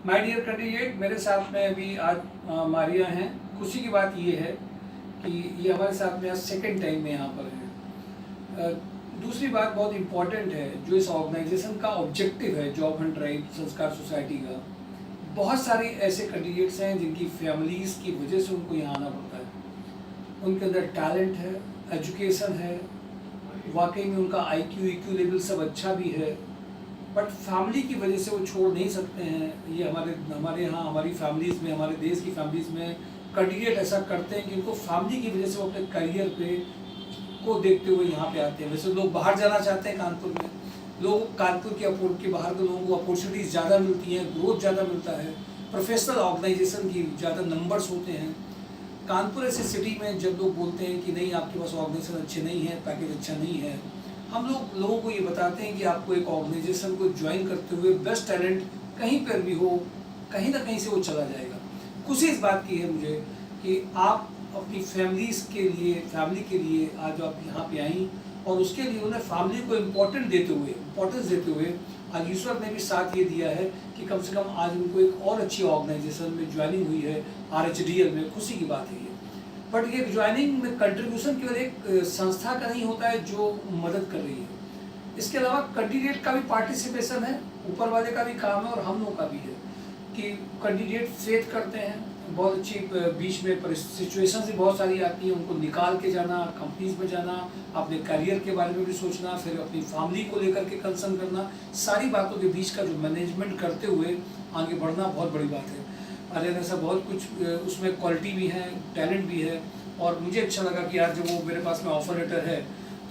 My dear candidate, मेरे साथ में अभी आज मारिया हैं। खुशी की बात ये है कि ये हमारे साथ में आज सेकेंड टाइम में यहाँ पर है। दूसरी बात बहुत इम्पॉर्टेंट है, जो इस ऑर्गेनाइजेशन का ऑब्जेक्टिव है, जॉब एंड ड्राइव संस्कार सोसाइटी का। बहुत सारे ऐसे कैंडिडेट्स हैं जिनकी फैमिलीज़ की वजह से उनको यहाँ आना पड़ता है। उनके अंदर टैलेंट है, एजुकेशन है, वाकई में उनका IQ EQ लेवल सब अच्छा भी है, बट फैमिली की वजह से वो छोड़ नहीं सकते हैं। ये हमारे यहाँ हमारी फैमिलीज़ में, हमारे देश की फैमिलीज़ में कैंडिडेट ऐसा करते हैं कि उनको फैमिली की वजह से वो अपने करियर पे को देखते हुए यहाँ पे आते हैं। वैसे लोग बाहर जाना चाहते हैं कानपुर में, लोग कानपुर के बाहर के लोगों को अपॉर्चुनिटीज़ ज़्यादा मिलती हैं, ग्रोथ ज़्यादा मिलता है, प्रोफेशनल ऑर्गेनाइजेशन की ज़्यादा नंबर्स होते हैं। कानपुर ऐसे सिटी में जब लोग बोलते हैं कि नहीं आपके पास ऑर्गेनाइजेशन अच्छे नहीं है, पैकेज अच्छा नहीं है, हम लोग लोगों को ये बताते हैं कि आपको एक ऑर्गेनाइजेशन को ज्वाइन करते हुए बेस्ट टैलेंट कहीं पर भी हो, कहीं ना कहीं से वो चला जाएगा। खुशी इस बात की है मुझे कि आप अपनी फैमिली के लिए आज आप यहाँ पे आई, और उसके लिए उन्हें फैमिली को इम्पोर्टेंस देते हुए आज ईश्वर ने भी साथ ये दिया है कि कम से कम आज उनको एक और अच्छी ऑर्गेनाइजेशन में ज्वाइनिंग हुई है, RHDL में। खुशी की बात है ये। बट ये ज्वाइनिंग में कंट्रीब्यूशन केवल एक संस्था का नहीं होता है जो मदद कर रही है, इसके अलावा कैंडिडेट का भी पार्टिसिपेशन है, ऊपर वाले का भी काम है और हम लोग का भी है कि कैंडिडेट फेथ करते हैं। बहुत अच्छी बीच में सिचुएशंस भी बहुत सारी आती हैं, उनको निकाल के जाना, कंपनीज में जाना, अपने करियर के बारे में भी सोचना, फिर अपनी फैमिली को लेकर के कंसर्न करना, सारी बातों के बीच का जो मैनेजमेंट करते हुए आगे बढ़ना बहुत बड़ी बात है। अरे ऐसा बहुत कुछ उसमें क्वालिटी भी है, टैलेंट भी है, और मुझे अच्छा लगा कि आज जब वो मेरे पास में ऑफर लेटर है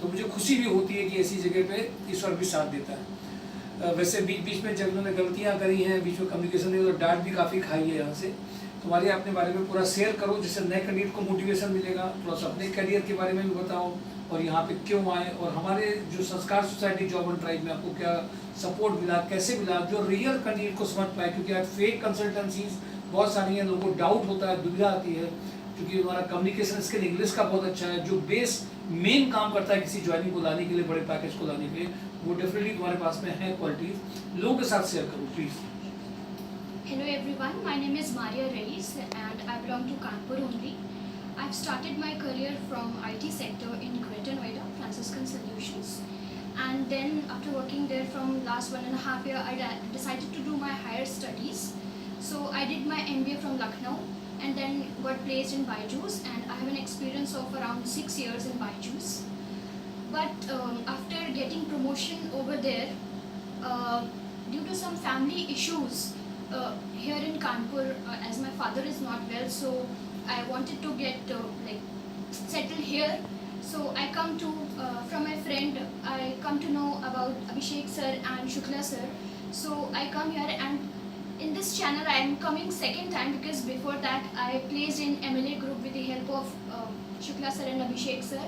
तो मुझे खुशी भी होती है कि ऐसी जगह पे ईश्वर भी साथ देता है। वैसे बीच में जब उन्होंने गलतियाँ करी हैं, बीच में कम्युनिकेशन नहीं, तो डांट भी काफ़ी खाई है यहाँ से। तुम्हारे अपने बारे में पूरा शेयर करो जिससे नए कैंडिडेट को मोटिवेशन मिलेगा, प्लस अपने करियर के बारे में भी बताओ और यहाँ पे क्यों आए, और हमारे जो संस्कार सोसाइटी जॉब एंड ड्राइव में आपको क्या सपोर्ट मिला, कैसे मिला, जो रियल कैंडिडेट को समझ पाए। क्योंकि आज फेक कंसल्टेंसीज बहुत सारी हैं, लोगों को डाउट होता है, दुविधा आती है, क्योंकि हमारा कम्युनिकेशन स्किल इंग्लिश का बहुत अच्छा है, जो बेस मेन काम करता है किसी ज्वाइनिंग को लाने के लिए, बड़े पैकेज को लाने के लिए, वो डेफिनेटली तुम्हारे पास में है क्वालिटीज। लोगों के साथ शेयर करो please. Hello everyone, my name is Maria Reis and I belong to Kanpur only. I've started my career from IT sector in Greater Noida, Franciscan Solutions. And then after working there from last 1.5 years, I decided to do my higher studies. So I did my MBA from Lucknow and then got placed in Byju's, and I have an experience of around 6 years in Byju's. But after getting promotion over there, due to some family issues, here in Kanpur, as my father is not well, so I wanted to get settled here. So I come to from my friend, I come to know about Abhishek sir and Shukla sir. So I come here, and in this channel I am coming second time, because before that I placed in MLA group with the help of Shukla sir and Abhishek sir.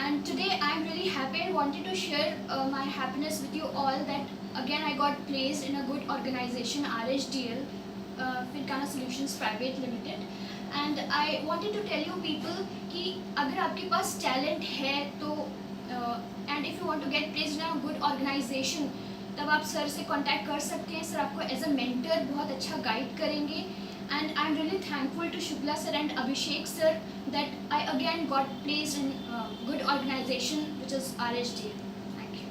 And today I am really happy and wanted to share my happiness with you all that again I got placed in a good organization, RHDL, Fincana Solutions Private Limited. And I wanted to tell you people कि अगर आपके पास talent है तो and if you want to get placed in a good organization, तब आप sir से contact कर सकते हैं। सर आपको as a mentor बहुत अच्छा guide करेंगे। And I'm really thankful to Shukla sir and Abhishek sir that I again got placed in good organization which is RHDL. Thank you.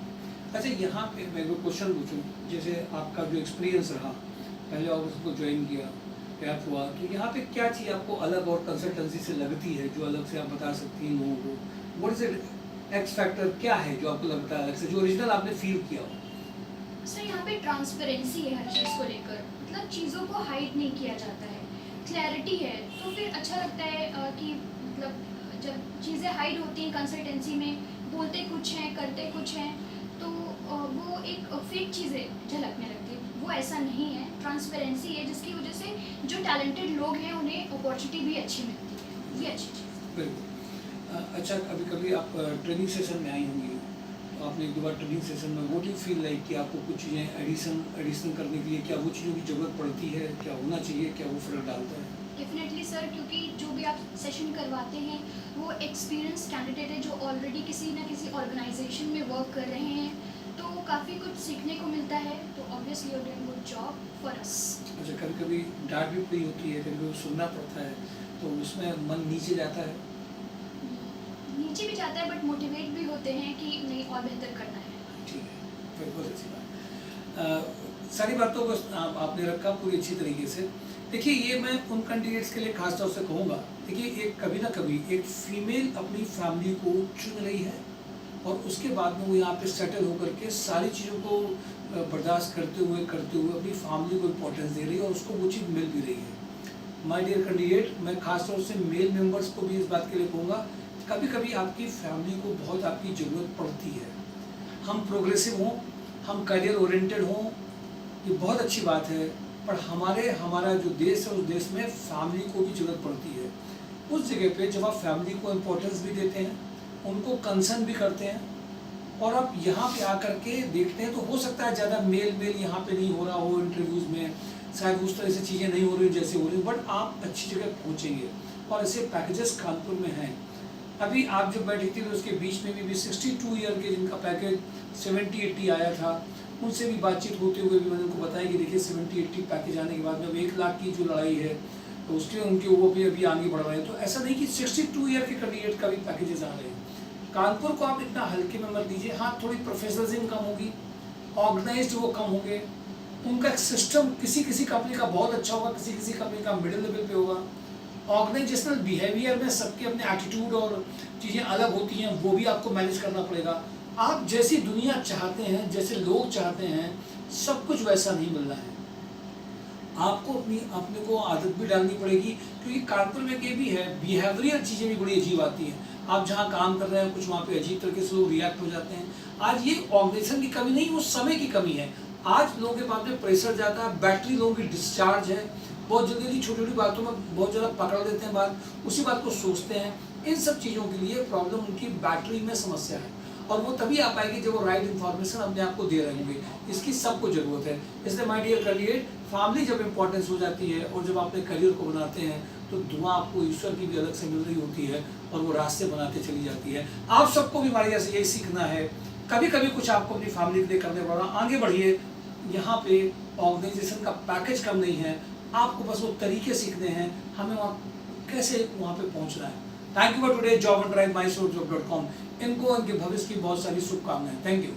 अच्छा, यहाँ पे मैं कोई क्वेश्चन पूछूं, जैसे आपका जो एक्सपीरियंस रहा, पहले ऑफिस को ज्वाइन किया, गैप हुआ, तो यहाँ पे क्या चीज़ आपको अलग और कंसल्टेंसी से लगती है, जो अलग से आप बता सकती हैं लोगों को? What is it, x factor क्या है जो आपको लगता है अलग से, जो ओरिजिनल आपने फील किया हो? सर यहाँ पे ट्रांसपेरेंसी है हर चीज़ को लेकर, मतलब चीज़ों को हाइड नहीं किया जाता है, क्लैरिटी है, तो फिर अच्छा लगता है कि मतलब जब चीज़ें हाइड होती हैं कंसल्टेंसी में, बोलते कुछ हैं करते कुछ हैं, तो वो एक फेक चीज़ें झलकने लगती है। वो ऐसा नहीं है, ट्रांसपेरेंसी है जिसकी वजह से जो टैलेंटेड लोग हैं उन्हें अपॉर्चुनिटी भी अच्छी मिलती है, ये अच्छी चीज़। बिल्कुल। अच्छा, कभी कभी आप ट्रेनिंग सेशन में आई होंगी, तो आपने एक दो बार ट्रेनिंग सेशन में वो डू फील लाइक कि आपको कुछ चीज़ें एडिशन करने के लिए क्या वो चीज़ों की ज़रूरत पड़ती है, क्या होना चाहिए, क्या वो फ़र्क डालता है? डेफिनेटली सर, क्योंकि जो भी आप सेशन करवाते हैं वो एक्सपीरियंस कैंडिडेट है जो ऑलरेडी किसी ना किसी ऑर्गेनाइजेशन में वर्क कर रहे हैं, तो काफ़ी कुछ सीखने को मिलता है, तो obviously you are doing good. job for us. अच्छा, कभी कभी डांट भी पड़ी होती है, कभी कभी सुनना पड़ता है, तो उसमें मन नीचे जाता है। नीचे भी जाता है बट मोटिवेट भी होते हैं कि नहीं और बेहतर करना है। ठीक है, फिर बहुत अच्छी बात। सारी बातों को आपने रखा पूरी अच्छी तरीके से। देखिए, ये मैं उन कैंडिडेट्स के लिए खास तौर से कहूँगा, देखिए एक कभी ना कभी एक फीमेल अपनी फैमिली को चुन रही है और उसके बाद में वो यहाँ पे सेटल होकर के सारी चीज़ों को बर्दाश्त करते हुए अपनी फैमिली को इम्पोर्टेंस दे रही है और उसको वो चीज़ मिल भी रही है। माय डियर कैंडिडेट, मैं खास तौर से मेल मेंबर्स को भी इस बात के लिए कहूँगा, कभी कभी आपकी फैमिली को बहुत आपकी ज़रूरत पड़ती है। हम प्रोग्रेसिव हों, हम करियर ओरिएंटेड हों, ये बहुत अच्छी बात है, पर हमारा जो देश है उस देश में फैमिली को भी ज़रूरत पड़ती है। उस जगह पे जब आप फैमिली को इम्पोर्टेंस भी देते हैं, उनको कंसर्न भी करते हैं और आप यहाँ पे आकर के देखते हैं, तो हो सकता है ज़्यादा मेल यहाँ पे नहीं हो रहा हो इंटरव्यूज़ में, शायद उस तरह से चीज़ें नहीं हो रही जैसे हो रही, बट आप अच्छी जगह पहुँचेंगे और ऐसे पैकेजेस कानपुर में हैं। अभी आप जब बैठी थी तो उसके बीच में भी 62 ईयर के जिनका पैकेज 70-80 आया था, उनसे भी बातचीत होते हुए भी मैंने उनको बताया कि देखिए 70-80 पैकेज आने के बाद में अब 1 लाख की जो लड़ाई है तो उसके उनके वो भी अभी आगे बढ़ रहे हैं। तो ऐसा नहीं कि 62 ईयर के कैंडिडेट का भी पैकेजेस आ रहे हैं। कानपुर को आप इतना हल्के में मत लीजिए। हाँ, थोड़ी प्रोफेशनलिज्म कम होगी, ऑर्गेनाइज्ड वो कम होंगे, उनका एक सिस्टम किसी कंपनी का बहुत अच्छा होगा, किसी कंपनी का मिडिल लेवल पे होगा। ऑर्गेनाइजेशनल बिहेवियर में सबके अपने एटीट्यूड और चीज़ें अलग होती हैं, वो भी आपको मैनेज करना पड़ेगा। आप जैसी दुनिया चाहते हैं, जैसे लोग चाहते हैं, सब कुछ वैसा नहीं मिलना है। आपको अपने को आदत भी डालनी पड़ेगी, क्योंकि कानपुर में ये भी है, बिहेवियरल चीज़ें भी बड़ी अजीब आती हैं। आप जहाँ काम कर रहे हैं कुछ वहाँ पे अजीब तरीके से लोग रिएक्ट हो जाते हैं। आज ये ऑर्गेनाइजेशन की कमी नहीं, वो समय की कमी है। आज लोगों के पास में प्रेशर जाता है, बैटरी लोगों की डिस्चार्ज है, बहुत जल्दी छोटी छोटी बातों में बहुत ज़्यादा पकड़ लेते हैं बात, उसी बात को सोचते हैं। इन सब चीज़ों के लिए प्रॉब्लम उनकी बैटरी में समस्या है और वो तभी आ पाएगी जब वो राइट इन्फॉर्मेशन अपने आप को दे रहे होंगे। इसकी सबको ज़रूरत है। इसलिए माय डियर कैंडिडेट, फैमिली जब इंपॉर्टेंस हो जाती है और जब अपने करियर को बनाते हैं तो दुआ आपको ईश्वर की भी अलग से मिल रही होती है और वो रास्ते बनाते चली जाती है। आप सबको भी हमारे जैसे यही सीखना है। कभी कभी कुछ आपको अपनी फैमिली के लिए करने पड़ा, आगे बढ़िए। यहाँ पे ऑर्गेनाइजेशन का पैकेज कम नहीं है, आपको बस वो तरीके सीखने हैं, हमें कैसे वहाँ पे पहुँचना है। Thank you for today, job and drive, mysurjob.com। इनको इनके भविष्य की बहुत सारी शुभकामनाएं। Thank you.